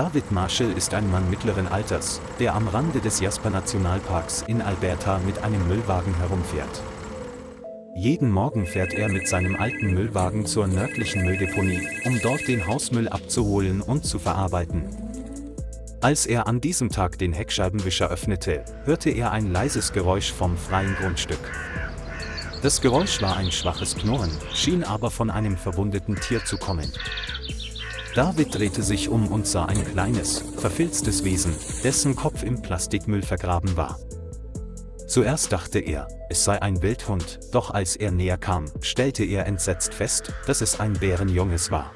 David Marshall ist ein Mann mittleren Alters, der am Rande des Jasper-Nationalparks in Alberta mit einem Müllwagen herumfährt. Jeden Morgen fährt er mit seinem alten Müllwagen zur nördlichen Mülldeponie, um dort den Hausmüll abzuholen und zu verarbeiten. Als er an diesem Tag den Heckscheibenwischer öffnete, hörte er ein leises Geräusch vom freien Grundstück. Das Geräusch war ein schwaches Knurren, schien aber von einem verwundeten Tier zu kommen. David drehte sich um und sah ein kleines, verfilztes Wesen, dessen Kopf im Plastikmüll vergraben war. Zuerst dachte er, es sei ein Wildhund, doch als er näher kam, stellte er entsetzt fest, dass es ein Bärenjunges war.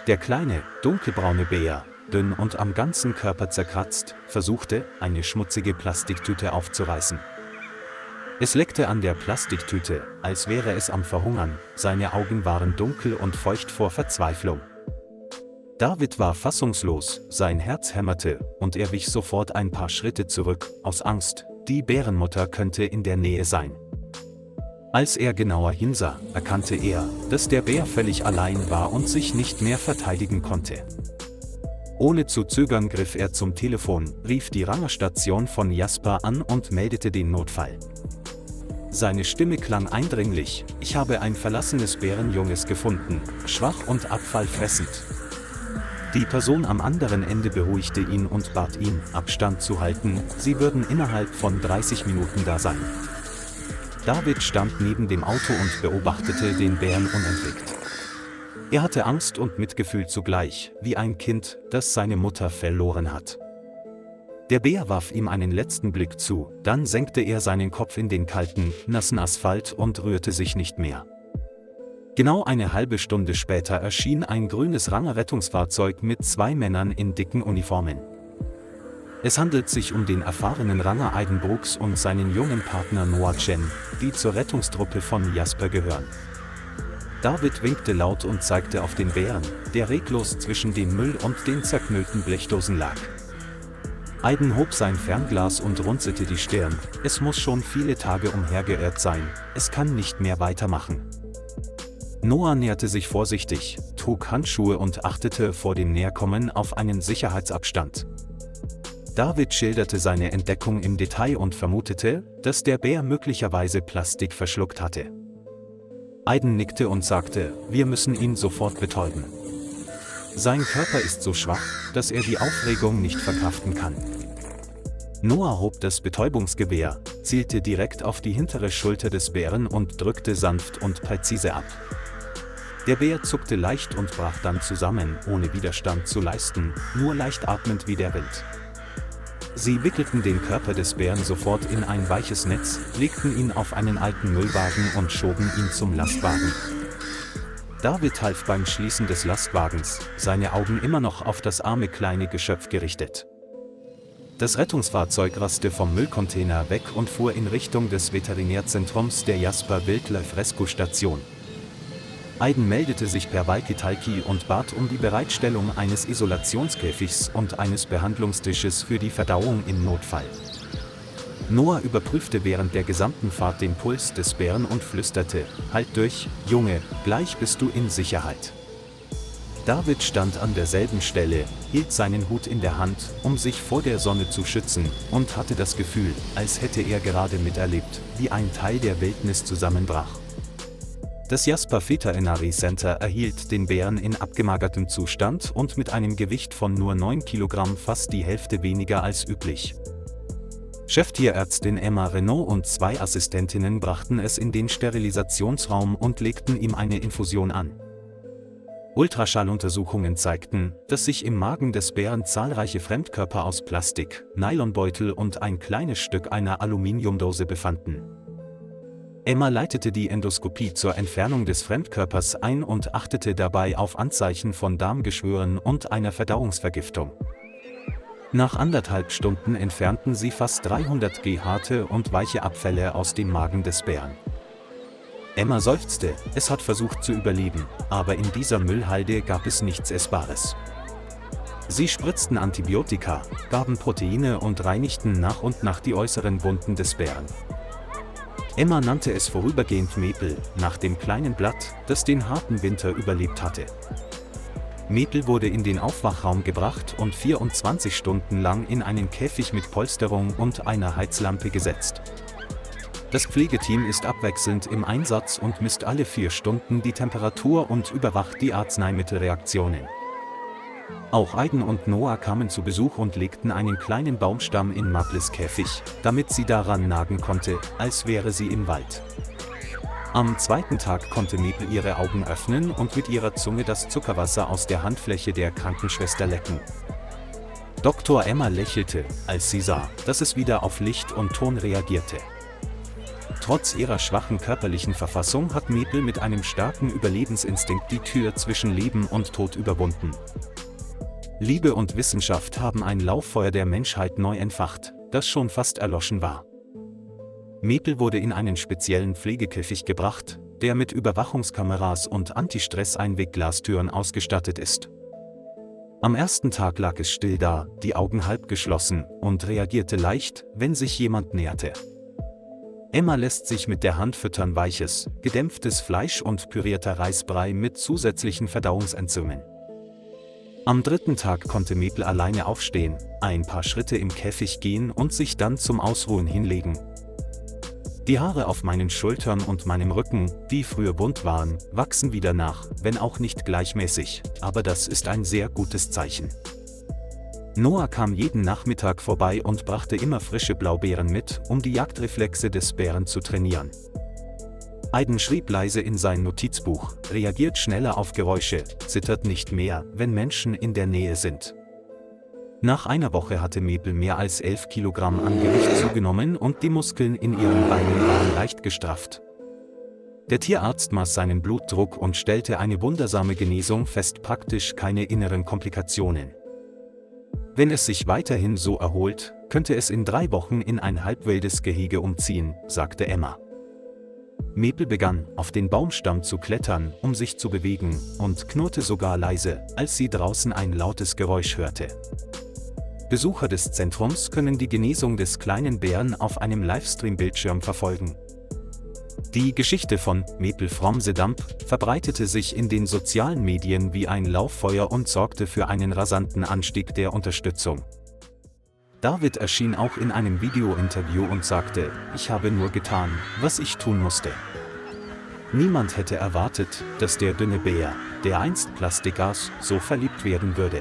Der kleine, dunkelbraune Bär, dünn und am ganzen Körper zerkratzt, versuchte, eine schmutzige Plastiktüte aufzureißen. Es leckte an der Plastiktüte, als wäre es am Verhungern, seine Augen waren dunkel und feucht vor Verzweiflung. David war fassungslos, sein Herz hämmerte, und er wich sofort ein paar Schritte zurück, aus Angst, die Bärenmutter könnte in der Nähe sein. Als er genauer hinsah, erkannte er, dass der Bär völlig allein war und sich nicht mehr verteidigen konnte. Ohne zu zögern griff er zum Telefon, rief die Rangerstation von Jasper an und meldete den Notfall. Seine Stimme klang eindringlich: „Ich habe ein verlassenes Bärenjunges gefunden, schwach und abfallfressend." Die Person am anderen Ende beruhigte ihn und bat ihn, Abstand zu halten, sie würden innerhalb von 30 Minuten da sein. David stand neben dem Auto und beobachtete den Bären unentwegt. Er hatte Angst und Mitgefühl zugleich, wie ein Kind, das seine Mutter verloren hat. Der Bär warf ihm einen letzten Blick zu, dann senkte er seinen Kopf in den kalten, nassen Asphalt und rührte sich nicht mehr. Genau eine halbe Stunde später erschien ein grünes Ranger-Rettungsfahrzeug mit 2 Männern in dicken Uniformen. Es handelt sich um den erfahrenen Ranger Aiden Brooks und seinen jungen Partner Noah Chen, die zur Rettungstruppe von Jasper gehören. David winkte laut und zeigte auf den Bären, der reglos zwischen dem Müll und den zerknüllten Blechdosen lag. Aiden hob sein Fernglas und runzelte die Stirn: „Es muss schon viele Tage umhergeirrt sein, es kann nicht mehr weitermachen." Noah näherte sich vorsichtig, trug Handschuhe und achtete vor dem Näherkommen auf einen Sicherheitsabstand. David schilderte seine Entdeckung im Detail und vermutete, dass der Bär möglicherweise Plastik verschluckt hatte. Aiden nickte und sagte: „Wir müssen ihn sofort betäuben. Sein Körper ist so schwach, dass er die Aufregung nicht verkraften kann." Noah hob das Betäubungsgewehr, zielte direkt auf die hintere Schulter des Bären und drückte sanft und präzise ab. Der Bär zuckte leicht und brach dann zusammen, ohne Widerstand zu leisten, nur leicht atmend wie der Wind. Sie wickelten den Körper des Bären sofort in ein weiches Netz, legten ihn auf einen alten Müllwagen und schoben ihn zum Lastwagen. David half beim Schließen des Lastwagens, seine Augen immer noch auf das arme kleine Geschöpf gerichtet. Das Rettungsfahrzeug raste vom Müllcontainer weg und fuhr in Richtung des Veterinärzentrums der Jasper Wildlife Rescue Station. Aiden meldete sich per Walkie-Talkie und bat um die Bereitstellung eines Isolationskäfigs und eines Behandlungstisches für die Verdauung im Notfall. Noah überprüfte während der gesamten Fahrt den Puls des Bären und flüsterte: „Halt durch, Junge, gleich bist du in Sicherheit." David stand an derselben Stelle, hielt seinen Hut in der Hand, um sich vor der Sonne zu schützen, und hatte das Gefühl, als hätte er gerade miterlebt, wie ein Teil der Wildnis zusammenbrach. Das Jasper Veterinary Center erhielt den Bären in abgemagertem Zustand und mit einem Gewicht von nur 9 Kilogramm, fast die Hälfte weniger als üblich. Cheftierärztin Emma Renault und 2 Assistentinnen brachten es in den Sterilisationsraum und legten ihm eine Infusion an. Ultraschalluntersuchungen zeigten, dass sich im Magen des Bären zahlreiche Fremdkörper aus Plastik, Nylonbeutel und ein kleines Stück einer Aluminiumdose befanden. Emma leitete die Endoskopie zur Entfernung des Fremdkörpers ein und achtete dabei auf Anzeichen von Darmgeschwüren und einer Verdauungsvergiftung. Nach 1,5 Stunden entfernten sie fast 300 g harte und weiche Abfälle aus dem Magen des Bären. Emma seufzte: „Es hat versucht zu überleben, aber in dieser Müllhalde gab es nichts Essbares." Sie spritzten Antibiotika, gaben Proteine und reinigten nach und nach die äußeren Wunden des Bären. Emma nannte es vorübergehend Maple, nach dem kleinen Blatt, das den harten Winter überlebt hatte. Maple wurde in den Aufwachraum gebracht und 24 Stunden lang in einen Käfig mit Polsterung und einer Heizlampe gesetzt. Das Pflegeteam ist abwechselnd im Einsatz und misst alle 4 Stunden die Temperatur und überwacht die Arzneimittelreaktionen. Auch Aiden und Noah kamen zu Besuch und legten einen kleinen Baumstamm in Maples Käfig, damit sie daran nagen konnte, als wäre sie im Wald. Am zweiten Tag konnte Maple ihre Augen öffnen und mit ihrer Zunge das Zuckerwasser aus der Handfläche der Krankenschwester lecken. Dr. Emma lächelte, als sie sah, dass es wieder auf Licht und Ton reagierte. Trotz ihrer schwachen körperlichen Verfassung hat Maple mit einem starken Überlebensinstinkt die Tür zwischen Leben und Tod überwunden. Liebe und Wissenschaft haben ein Lauffeuer der Menschheit neu entfacht, das schon fast erloschen war. Maple wurde in einen speziellen Pflegekäfig gebracht, der mit Überwachungskameras und Anti-Stress-Einwegglastüren ausgestattet ist. Am ersten Tag lag es still da, die Augen halb geschlossen, und reagierte leicht, wenn sich jemand näherte. Emma lässt sich mit der Hand füttern weiches, gedämpftes Fleisch und pürierter Reisbrei mit zusätzlichen Verdauungsenzymen. Am dritten Tag konnte Maple alleine aufstehen, ein paar Schritte im Käfig gehen und sich dann zum Ausruhen hinlegen. Die Haare auf meinen Schultern und meinem Rücken, die früher bunt waren, wachsen wieder nach, wenn auch nicht gleichmäßig, aber das ist ein sehr gutes Zeichen. Noah kam jeden Nachmittag vorbei und brachte immer frische Blaubeeren mit, um die Jagdreflexe des Bären zu trainieren. Aiden schrieb leise in sein Notizbuch, reagiert schneller auf Geräusche, zittert nicht mehr, wenn Menschen in der Nähe sind. Nach einer Woche hatte Maple mehr als 11 Kilogramm an Gewicht zugenommen und die Muskeln in ihren Beinen waren leicht gestrafft. Der Tierarzt maß seinen Blutdruck und stellte eine wundersame Genesung fest, praktisch keine inneren Komplikationen. Wenn es sich weiterhin so erholt, könnte es in 3 Wochen in ein halbwildes Gehege umziehen, sagte Emma. Maple begann, auf den Baumstamm zu klettern, um sich zu bewegen, und knurrte sogar leise, als sie draußen ein lautes Geräusch hörte. Besucher des Zentrums können die Genesung des kleinen Bären auf einem Livestream-Bildschirm verfolgen. Die Geschichte von Maple from the Dump verbreitete sich in den sozialen Medien wie ein Lauffeuer und sorgte für einen rasanten Anstieg der Unterstützung. David erschien auch in einem Video-Interview und sagte: „Ich habe nur getan, was ich tun musste." Niemand hätte erwartet, dass der dünne Bär, der einst Plastik aß, so verliebt werden würde.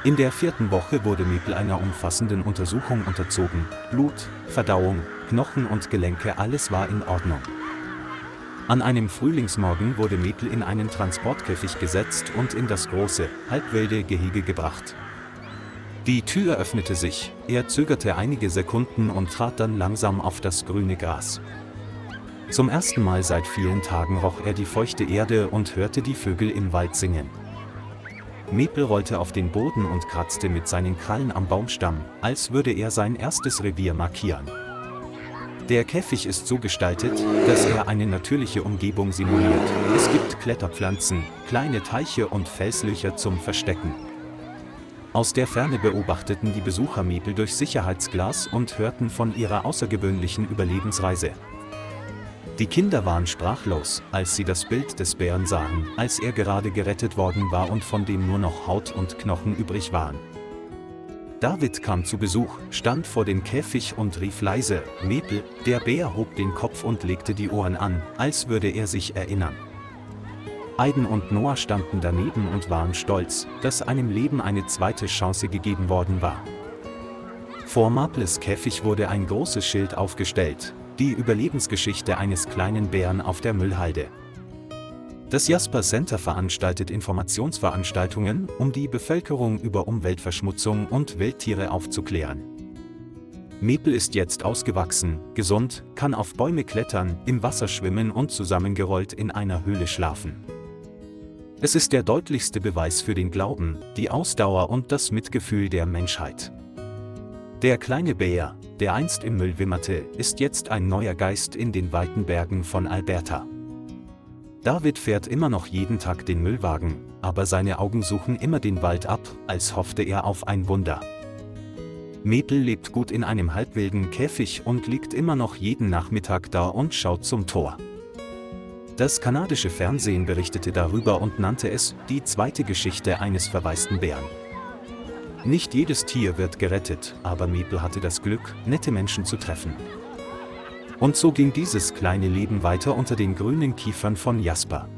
In der 4. Woche wurde Maple einer umfassenden Untersuchung unterzogen. Blut, Verdauung, Knochen und Gelenke, alles war in Ordnung. An einem Frühlingsmorgen wurde Maple in einen Transportkäfig gesetzt und in das große, halbwilde Gehege gebracht. Die Tür öffnete sich, er zögerte einige Sekunden und trat dann langsam auf das grüne Gras. Zum ersten Mal seit vielen Tagen roch er die feuchte Erde und hörte die Vögel im Wald singen. Maple rollte auf den Boden und kratzte mit seinen Krallen am Baumstamm, als würde er sein erstes Revier markieren. Der Käfig ist so gestaltet, dass er eine natürliche Umgebung simuliert. Es gibt Kletterpflanzen, kleine Teiche und Felslöcher zum Verstecken. Aus der Ferne beobachteten die Besucher Maple durch Sicherheitsglas und hörten von ihrer außergewöhnlichen Überlebensreise. Die Kinder waren sprachlos, als sie das Bild des Bären sahen, als er gerade gerettet worden war und von dem nur noch Haut und Knochen übrig waren. David kam zu Besuch, stand vor dem Käfig und rief leise: „Maple!" Der Bär hob den Kopf und legte die Ohren an, als würde er sich erinnern. Aiden und Noah standen daneben und waren stolz, dass einem Leben eine zweite Chance gegeben worden war. Vor Maples Käfig wurde ein großes Schild aufgestellt: Die Überlebensgeschichte eines kleinen Bären auf der Müllhalde. Das Jasper Center veranstaltet Informationsveranstaltungen, um die Bevölkerung über Umweltverschmutzung und Wildtiere aufzuklären. Maple ist jetzt ausgewachsen, gesund, kann auf Bäume klettern, im Wasser schwimmen und zusammengerollt in einer Höhle schlafen. Es ist der deutlichste Beweis für den Glauben, die Ausdauer und das Mitgefühl der Menschheit. Der kleine Bär, der einst im Müll wimmerte, ist jetzt ein neuer Geist in den weiten Bergen von Alberta. David fährt immer noch jeden Tag den Müllwagen, aber seine Augen suchen immer den Wald ab, als hoffte er auf ein Wunder. Maple lebt gut in einem halbwilden Käfig und liegt immer noch jeden Nachmittag da und schaut zum Tor. Das kanadische Fernsehen berichtete darüber und nannte es die zweite Geschichte eines verwaisten Bären. Nicht jedes Tier wird gerettet, aber Maple hatte das Glück, nette Menschen zu treffen. Und so ging dieses kleine Leben weiter unter den grünen Kiefern von Jasper.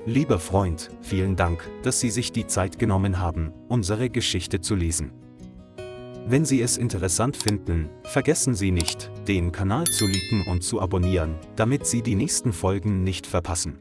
Lieber Freund, vielen Dank, dass Sie sich die Zeit genommen haben, unsere Geschichte zu lesen. Wenn Sie es interessant finden, vergessen Sie nicht, den Kanal zu liken und zu abonnieren, damit Sie die nächsten Folgen nicht verpassen.